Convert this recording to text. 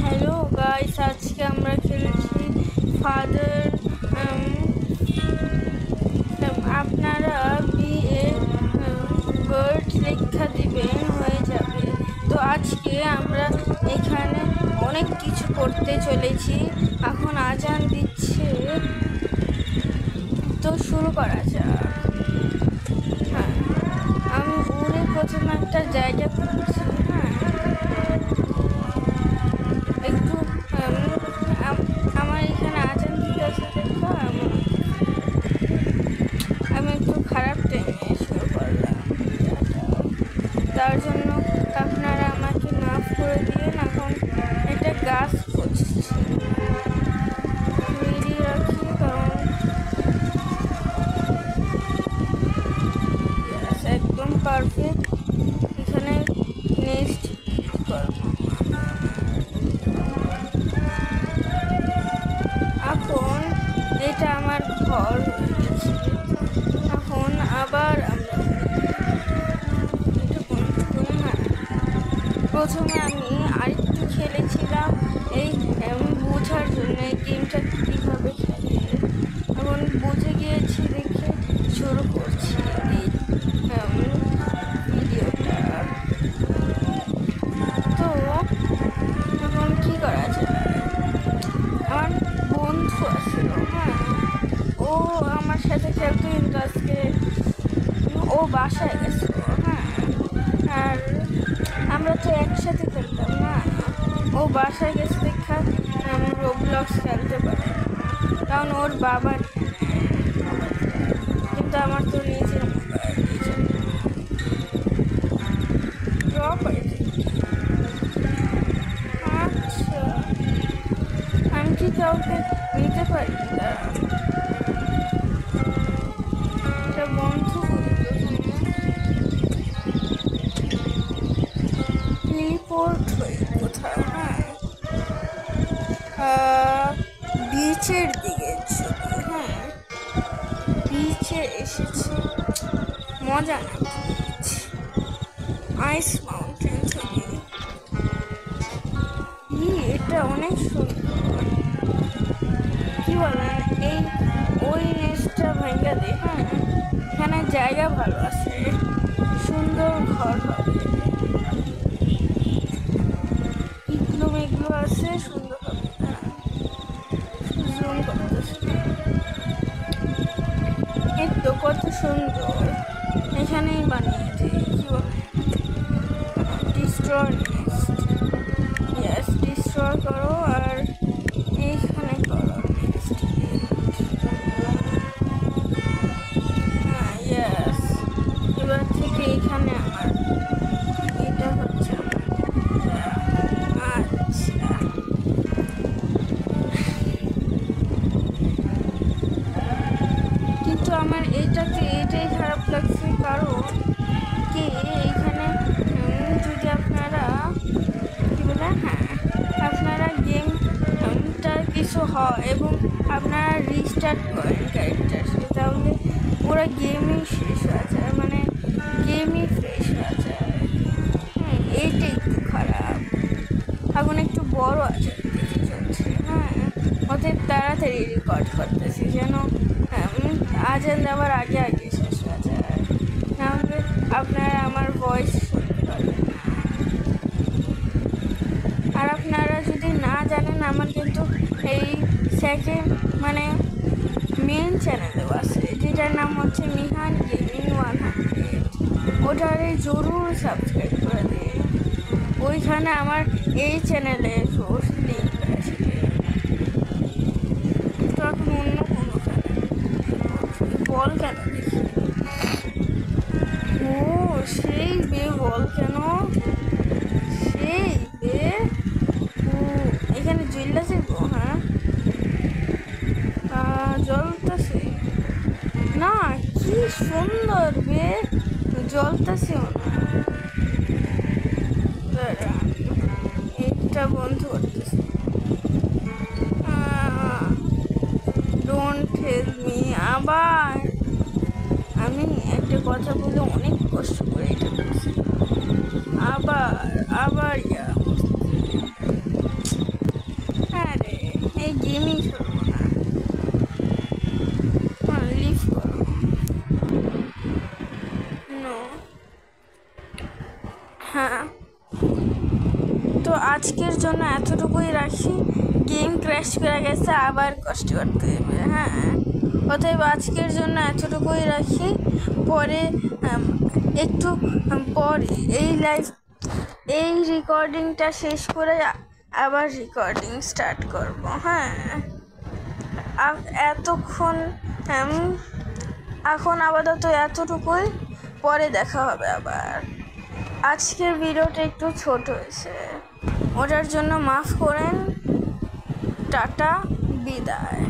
Hello guys, আজকে আমরা খেলেছি ফাদার। আপনারা বিয়ে ওয়ার্ড লেখা দিবেন, হয়ে যাবে। তো আজকে আমরা এখানে অনেক কিছু করতে চলেছি। এখন আজান দিচ্ছে, তো শুরু করা যাক। হ্যাঁ, আমি উড়ে প্রথমে একটা জায়গা খুঁজছি। হ্যাঁ, একটু আমার এখানে আজান দিতে আছে দেখো। আমি একটু খারাপ টাইমে শুরু করলাম, তার জন্য আপনারা আমাকে মাফ করে দিন। এখন একটা গাছ খুঁজছি, রেডি রাখি, কারণ একদম পারফেক্ট। এখানে নেক্সট করবো। এখন এটা আমার ঘর হয়ে গেছে। এখন আবার প্রথমে আমি আরেকটু খেলেছিলাম এই বোঝার জন্য এই গেমটা কীভাবে খেলে। এখন বুঝে গিয়েছি দেখে শুরু করছি এই ভিডিওটা। তো এখন কী করা যায়? আমার বন্ধু আসলো। হ্যাঁ, ও আমার সাথে খেলতো, কিন্তু আজকে ও বাসায় গেছিল। হ্যাঁ, আর আমরা তো একসাথে খেলতাম না। ও বাসায় গেছে দেখা আমি রোবলক্স খেলতে পারি, কারণ ওর বাবা। কিন্তু আমার তো নিজের আচ্ছা, আমি কি কাউকে নিতে পারি? একটা বন্ধু রিপোর্ট হয়ে কোথাও। হ্যাঁ, বিচের দিকে ছবি। হ্যাঁ, বিচে এসেছি, মজা না আইস মাউন্টেন ছবি। এটা অনেক সুন্দর, কি বলেন? এই ওই রেসটা ভেঙে দিই। হ্যাঁ, এখানে জায়গা ভালো আছে, সুন্দর ঘর হবে, এগুলো আছে, সুন্দর হবে। জুম করতেছে, এই তো কত সুন্দর। এখানেই বানিয়েছি, কি বলে ডিস্ট্রয়। ইয়েস, ডিস্ট্রয় করো আর এইখানে করো। হ্যাঁ, ইয়েস, এবার থেকে এখানে আমার এটা হচ্ছে। আচ্ছা, কিন্তু আমার এটাই খারাপ লাগছে, কারণ কি এইখানে যদি আপনারা কি বলে, হ্যাঁ, আপনারা গেমটা কিছু হয় এবং আপনারা রিস্টার্ট করেন ক্যারেক্টারকে, তাহলে পুরো গেমই শেষ হয়ে যায়, মানে গেমই ফ্রেশ হয়ে যায়। হ্যাঁ, এইটা একটু খারাপ। এখন একটু বড় আছে চলছে। হ্যাঁ, অতএব তাড়াতাড়ি রেকর্ড করতেছি, যেন আজান দেওয়ার আগে আগে শেষ হয়ে যায়, নাহলে আপনারা আমার ভয়েস শুনতে পারবেন না। আর আপনারা যদি না জানেন, আমার কিন্তু এই সেকেন্ড মানে মেন চ্যানেলও আছে, যেটার নাম হচ্ছে মিহান গেমিং 100। ওটারে জরুর সাবস্ক্রাইব করে দিন। ওইখানে আমার এই চ্যানেলে সোর্স লিঙ্ক আছে। তো এখন অন্য কোনো বল কেন দেখি? ও সেই বে, বল কেন সেই বে? ও এখানে জ্বলতেছে গো। হ্যাঁ, জ্বলতেছে না, কি সুন্দর বে, জ্বলতেছে না। এটা বন্ধ করতেছে। Don't help me. আবার আমি একটা কথা বলে অনেক কষ্ট করে এটা করছি। আবার বাড়িয়া আরে এই গেমই খেলবো না, লিভ করো। নো, হ্যাঁ, তো আজকের জন্য এতটুকুই রাখি। গেম ক্র্যাশ করে গেছে, আবার কষ্ট করতে হবে। হ্যাঁ, অতএব আজকের জন্য এতটুকুই রাখি। পরে একটু পরে এই রেকর্ডিংটা শেষ করে আবার রেকর্ডিং স্টার্ট করব। হ্যাঁ, এতক্ষণ এখন আপাতত এতটুকুই, পরে দেখা হবে আবার। আজকের ভিডিওটা একটু ছোট হয়েছে, ওটার জন্য মাফ করেন। টাটা, বিদায়।